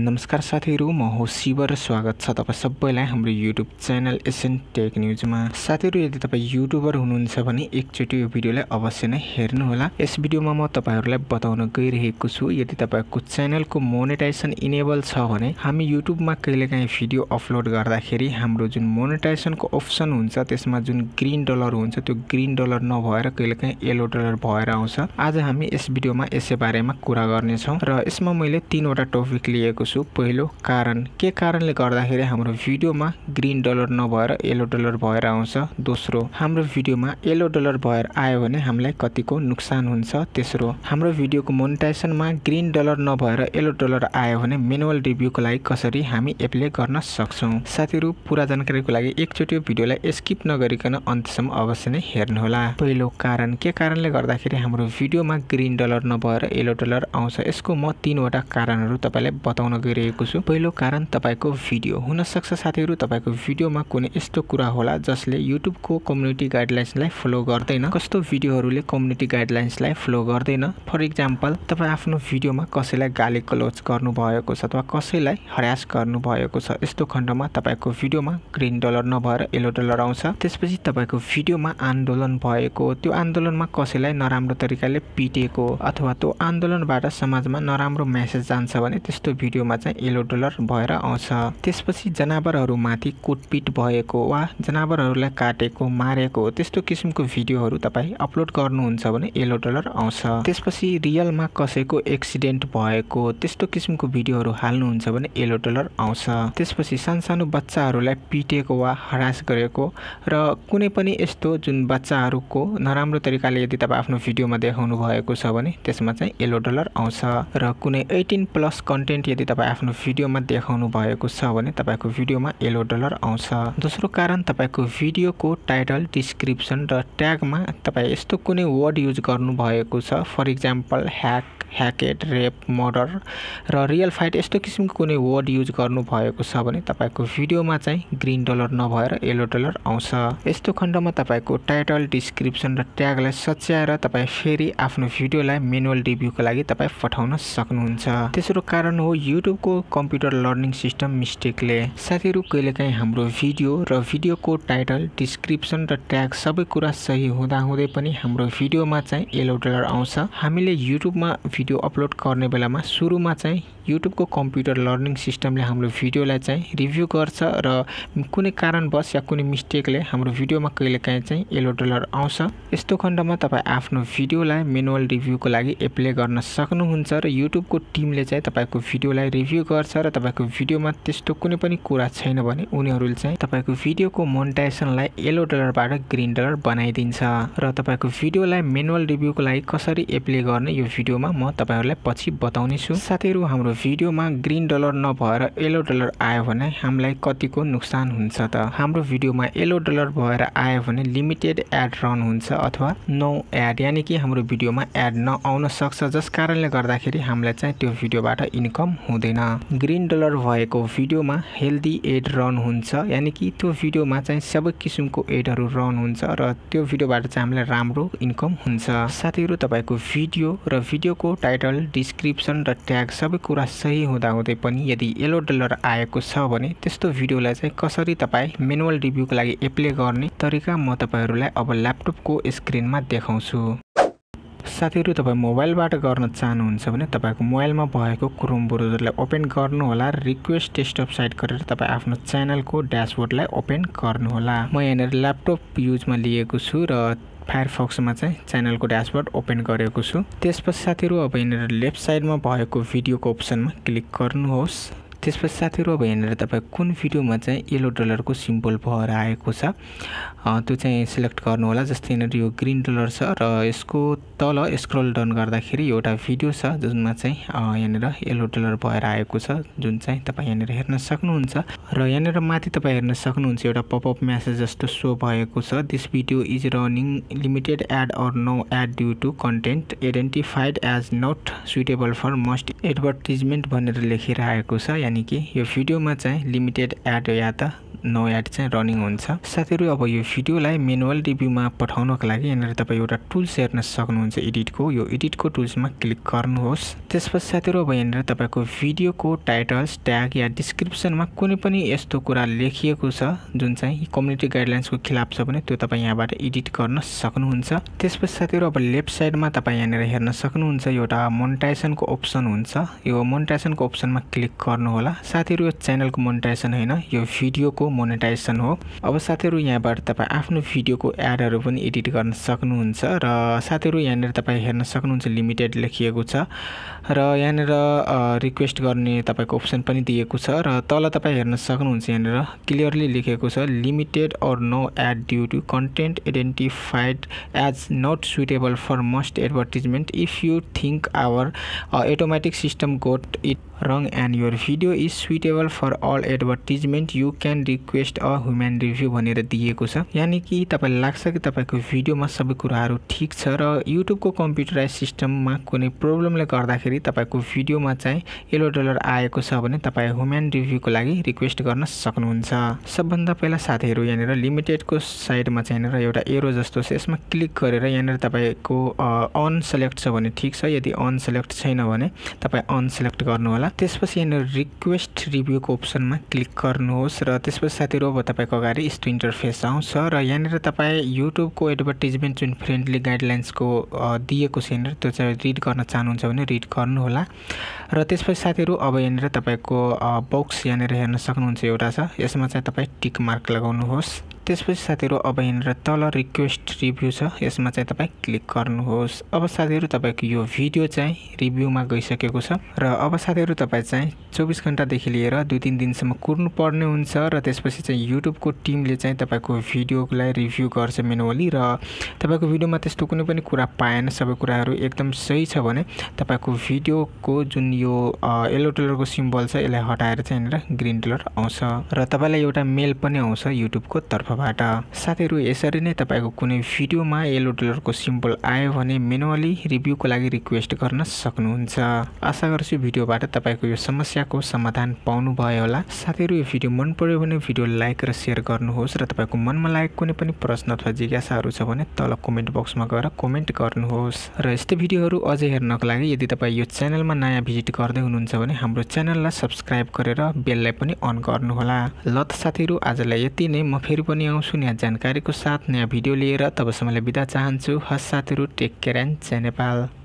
नमस्कार साथीहरु, म हो शिवा र स्वागत छ तपाई सबैलाई हाम्रो YouTube च्यानल sntechnews मा। साथीहरु, यदि तपाई युट्युबर हुनुहुन्छ भने एकचोटी यो भिडियोलाई अवश्य नै हेर्नु होला। यस भिडियोमा म तपाईहरुलाई बताउन गइरहेको छु, यदि तपाईको च्यानलको मोनेटाइजेसन इनेबल छ भने हामी युट्युबमा कहिलेकाहीँ भिडियो अपलोड गर्दाखेरि हाम्रो जुन मोनेटाइजेसनको अप्सन हुन्छ त्यसमा जुन ग्रीन डलर हुन्छ त्यो ग्रीन डलर नभएर कहिलेकाहीँ येलो डलर भएर आउँछ। आज हामी यस भिडियोमा यसै बारेमा कुरा गर्ने छौं र यसमा मैले तीनवटा टपिक लिएको छु। पहिलो, कारण के कारणले गर्दाखेरि हाम्रो भिडियोमा ग्रीन डलर नभएर येलो डलर भएर आउँछ। दोस्रो, हाम्रो भिडियोमा येलो डलर भएर आयो भने हामीलाई कतिको नुकसान हुन्छ। तेस्रो, हाम्रो भिडियोको मोनेटाइजेसनमा ग्रीन डलर नभएर येलो डलर आयो भने म्यानुअल रिभ्यूको लागि कसरी हामी एप्लाई गर्न सक्छौं। साथीहरु, पूरा जानकारीको लागि एकचोटी यो भिडियोलाई स्किप नगरिकन अन्त्यसम्म अवश्य नै हेर्नु होला। पहिलो, कारण के कारणले गर्दाखेरि हाम्रो भिडियोमा ग्रीन डलर नभएर येलो डलर आउँछ, यसको म तीनवटा कारणहरु तपाईलाई बताउन गइरहेको छु। पहिलो कारण, तपाईको भिडियो हुन सक्छ साथीहरु तपाईको भिडियोमा कुनै यस्तो कुरा होला जसले युट्युबको कम्युनिटी गाइडलाइन्सलाई फलो गर्दैन। कस्तो भिडियोहरुले कम्युनिटी गाइडलाइन्सलाई फलो गर्दैन? फर एक्जाम्पल, तपाई आफ्नो भिडियोमा कसैलाई गाली गलौज गर्नु भएको छ अथवा कसैलाई हरास गर्नु भएको छ, यस्तो खण्डमा तपाईको भिडियोमा ग्रीन डलर नभएर येलो डलर आउँछ। त्यसपछि तपाईको भिडियोमा आन्दोलन भएको, त्यो आन्दोलनमा कसैलाई नराम्रो तरिकाले पिटेको अथवा त्यो आन्दोलनबाट समाजमा नराम्रो मेसेज जान्छ भने त्यस्तो भिडियोमा चाहिँ येलो डलर भएर आउँछ। त्यसपछि जनावरहरुमाथि कुटपिट भएको वा जनावरहरुलाई काटेको, मारेको त्यस्तो किसिमको भिडियोहरु तपाई अपलोड गर्नुहुन्छ भने येलो डलर आउँछ। त्यसपछि रियलमा कसैको एक्सिडेन्ट भएको त्यस्तो किसिमको भिडियोहरु हाल्नुहुन्छ भने येलो डलर आउँछ। त्यसपछि सानसानो बच्चाहरुलाई पिटेको वा हरास गरेको र कुनै पनि यस्तो जुन बच्चाहरुको नराम्रो तरिकाले यदि तपाई आफ्नो भिडियोमा देखाउनु भएको छ भने त्यसमा चाहिँ येलो डलर आउँछ। र कुनै 18+ कन्टेन्ट यदि तपाई आफ्नो भिडियोमा देखाउनु भएको छ भने तपाईको भिडियोमा येलो डलर आउँछ। दोस्रो कारण, तपाईको भिडियोको टाइटल, डिस्क्रिप्सन र ट्यागमा तपाई यस्तो कुनै वर्ड युज गर्नु भएको छ, फर एक्जाम्पल ह्याकेड, रेप, मर्डर र रियल फाइट यस्तो किसिमको कुनै वर्ड युज गर्नु भएको छ भने तपाईको भिडियोमा चाहिँ ग्रीन डलर नभएर येलो डलर आउँछ। यस्तो खण्डमा तपाईको टाइटल, डिस्क्रिप्सन र ट्यागलाई सच्याएर तपाई फेरि आफ्नो भिडियोलाई म्यानुअल रिभ्यूको लागि तपाई पठाउन सक्नुहुन्छ। तेस्रो कारण हो युट्युबको कम्प्युटर लर्निङ सिस्टम मिस्टेकले। साथीहरु, कहिलेकाहीँ हाम्रो भिडियो र भिडियोको टाइटल, डिस्क्रिप्सन र ट्याग सबै कुरा सही हुँदाहुँदै पनि हाम्रो भिडियोमा चाहिँ येलो डलर आउँछ। हामीले युट्युबमा भिडियो अपलोड गर्ने बेलामा सुरुमा चाहिँ युट्युबको कम्प्युटर लर्निङ सिस्टमले हाम्रो भिडियोलाई चाहिँ रिभ्यू गर्छ र कुनै कारणवश या कुनै मिस्टेकले हाम्रो भिडियोमा कहिलेकाहीँ चाहिँ येलो डलर आउँछ। यस्तो खण्डमा तपाई आफ्नो भिडियोलाई म्यानुअल रिभ्यूको लागि एप्लाई गर्न सक्नुहुन्छ र युट्युबको टिमले चाहिँ तपाईको भिडियोलाई रिभ्यू गर्छ र तपाईको भिडियोमा त्यस्तो कुनै पनि कुरा छैन भने उनीहरुले चाहिँ तपाईको भिडियोको मोनेटाइजेसनलाई येलो डलरबाट ग्रीन डलर बनाइदिन्छ। र तपाईको भिडियोलाई म्यानुअल रिभ्यूको लागि कसरी एप्लाई गर्ने यो भिडियोमा म तपाईहरुलाई पछि बताउने छु। साथीहरु, हाम्रो भिडियोमा ग्रीन डलर नभएर येलो डलर आयो भने हामीलाई कतिको नुकसान हुन्छ त? हाम्रो भिडियोमा येलो डलर भएर आयो भने लिमिटेड एड रन हुन्छ अथवा नो एड, यानी कि हाम्रो भिडियोमा एड नआउन सक्छ, जस कारणले गर्दाखेरि हामीलाई चाहिँ त्यो भिडियोबाट इन्कम हुँदैन। ग्रीन डलर भएको भिडियोमा हेल्दी एड रन हुन्छ, यानी कि त्यो भिडियोमा चाहिँ सबै किसिमको एडहरु रन हुन्छ र त्यो भिडियोबाट चाहिँ हामीलाई राम्रो इन्कम हुन्छ। साथीहरु, तपाईको भिडियो र भिडियोको टाइटल, डिस्क्रिप्सन र ट्याग सबै कुरा सही हुँदाहुँदै पनि यदि येलो डलर आएको छ भने त्यस्तो भिडियोलाई चाहिँ कसरी तपाई म्यानुअल रिभ्यूको लागि एप्लाई गर्ने तरिका म तपाईहरुलाई अब ल्यापटपको स्क्रिनमा देखाउँछु। साथीहरु, तपाई मोबाइलबाट गर्न चाहनुहुन्छ भने तपाईको मोबाइलमा भएको क्रोम ब्राउजरलाई ओपन गर्नु होला। रिक्वेस्ट डेस्कटप साइट गरेर तपाई आफ्नो च्यानलको ड्याशबोर्डलाई ओपन गर्नु होला। म यहाँ ल्यापटप युजमा लिएको छु र फायरफक्समा चाहिँ च्यानलको ड्याशबोर्ड ओपन गरेको छु। त्यसपछि साथीहरु, अब यहाँ लेफ्ट साइडमा भएको भिडियोको अप्सनमा क्लिक गर्नुहोस्। त्यसपछि साथीहरु, अब यहाँ तपाई कुन भिडियोमा चाहिँ येलो डलरको सिम्बल भएर आएको छ त्यो चाहिँ सिलेक्ट गर्नु होला। जस्तै यहाँ यो ग्रीन डलर छ र यसको तल स्क्रल डाउन गर्दाखेरि एउटा भिडियो छ जुनमा चाहिँ यहाँ येलो डलर भएर आएको छ, जुन चाहिँ तपाई यहाँ हेर्न सक्नुहुन्छ। र यहाँ माथि तपाई हेर्न सक्नुहुन्छ एउटा पपअप मेसेज जस्तो सो भएको छ, this video is running limited ad or no ad due to content identified as not suitable for most advertisement भनेर लेखिरहेको छ, यानी कि यो भिडियोमा चाहिँ लिमिटेड एड या त नो एड चाहिँ रनिङ हुन्छ। साथीहरु अब यो भिडियोलाई म्यानुअल रिभ्यूमा पठाउनको लागि यहाँनिर तपाईँ एउटा टुल्स हेर्न सक्नुहुन्छ एडिटको। यो एडिटको टुल्समा क्लिक गर्नुहोस्। त्यसपछि साथीहरु अब यहाँनिर तपाईको भिडियोको टाइटल्स, ट्याग या डिस्क्रिप्सनमा कुनै पनि यस्तो कुरा लेखिएको छ जुन चाहिँ कम्युनिटी गाइडलाइन्सको खिलाफ छ भने त्यो तपाईँ यहाँबाट एडिट गर्न सक्नुहुन्छ। त्यसपछि साथीहरु अब लेफ्ट साइडमा तपाईँ यहाँनिर हेर्न सक्नुहुन्छ एउटा मोनेटाइजेसनको अप्सन हुन्छ। यो मोनेटाइजेसनको अप्सनमा क्लिक गर्नु होला। साथीहरु यो च्यानलको मोनेटाइजेसन हैन, यो भिडियोको मोनेटाइजेसन हो। अब साथीहरु यहाँबाट तपाईँ आफ्नो भिडियोको एडहरु पनि एडिट गर्न सक्नुहुन्छ र साथीहरु यहाँनिर तपाईँ हेर्न सक्नुहुन्छ लिमिटेड लेखिएको छ र यहाँनिर रिक्वेस्ट गर्ने तपाईको अप्सन पनि दिएको छ र तल तपाईँ हेर्न सक्नुहुन्छ यहाँनिर क्लियरली लेखेको छ limited or no ad due to content identified as not suitable for most advertisement if you think our automatic system got it wrong and your video is suitable for all advertisement you can request a human review भनेर दिएको छ। यानी कि तपाईलाई लाग्छ कि तपाईको भिडियोमा सबै कुराहरु ठीक छ र YouTube को कम्प्युटराइज सिस्टममा कुनै प्रब्लमले गर्दाखेरि तपाईको भिडियोमा चाहिँ येलो डलर आएको छ भने तपाई ह्युमन रिभ्यूको लागि रिक्वेस्ट गर्न सक्नुहुन्छ। सबभन्दा पहिला साथीहरु यहाँनिर लिमिटेडको साइडमा चाहिँ यहाँनिर एउटा एरो जस्तो छ, यसमा क्लिक गरेर यहाँनिर तपाईको अन सेलेक्ट छ भने ठीक छ, यदि अन सेलेक्ट छैन भने तपाई अन सेलेक्ट गर्नु होला। त्यसपछि यहाँनिर रिक्वेस्ट रिभ्यूको अप्सनमा क्लिक गर्नुहोस् र त्यसपछि साथीहरु अब तपाईको अगाडि यस्तो इन्टरफेस आउँछ र यहाँनिर तपाई युट्युबको एडभर्टाइजमेन्ट जुन फ्रेन्डली गाइडलाइन्सको दिएको छ यहाँनिर त्यो चाहिँ रिड गर्न चाहनुहुन्छ भने रिड गर्नु होला। र त्यसपछि साथीहरु अब यहाँनिर तपाईको बक्स यहाँनिर हेर्न सक्नुहुन्छ एउटा छ, यसमा चाहिँ तपाई टिक मार्क लगाउनुहोस्। त्यसपछि साथीहरु अब यहाँनिर तल रिक्वेस्ट रिभ्यू छ, यसमा चाहिँ तपाई क्लिक गर्नुहोस्। अब साथीहरु तपाईको यो भिडियो चाहिँ रिभ्यूमा गइसकेको छ र अब साथीहरु तपाई चाहिँ 24 घण्टादेखि लिएर 2-3 दिनसम्म कुर्नु पर्ने हुन्छ र त्यसपछि चाहिँ युट्युबको टिमले चाहिँ तपाईको भिडियोलाई रिभ्यू गर्छ म्यानुअली र तपाईको भिडियोमा त्यस्तो कुनै पनि कुरा पाएन, सबै कुराहरु एकदम सही छ भने तपाईको भिडियोको जुन यो येलो डलरको सिम्बल छ यसलाई हटाएर चाहिँ यहाँनिर ग्रीन डलर आउँछ र तपाईलाई एउटा मेल पनि आउँछ युट्युबको तर्फबाट। साथीहरु यसरी नै तपाईको कुनै भिडियोमा येलो डलरको सिम्बल आयो भने म्यानुअली रिभ्यूको लागि रिक्वेस्ट गर्न सक्नुहुन्छ। आशा गर्छु भिडियोबाट तपाईको यो समस्याको समाधान पाउनु भयो होला। साथीहरु यो भिडियो मन पर्यो भने भिडियो लाइक र शेयर गर्नुहोस् र तपाईको मनमा लागेको कुनै पनि प्रश्न अथवा जिज्ञासाहरु छ भने तल कमेन्ट बक्समा गएर कमेन्ट गर्नुहोस्। र यस्तै भिडियोहरु अझै हेर्नको लागि यदि तपाई यो च्यानलमा नयाँ भिजिट गर्दै हुनुहुन्छ भने हाम्रो च्यानललाई सब्स्क्राइब गरेर बेललाई पनि अन गर्नु होला। ल त साथीहरु आजलाई यति नै, म फेरि पनि आउँछु नयाँ जानकारीको साथ नयाँ भिडियो लिएर। तबसम्मलाई बिदा चाहन्छु। हस् साथीहरु, टेक केयर एन्ड जय नेपाल।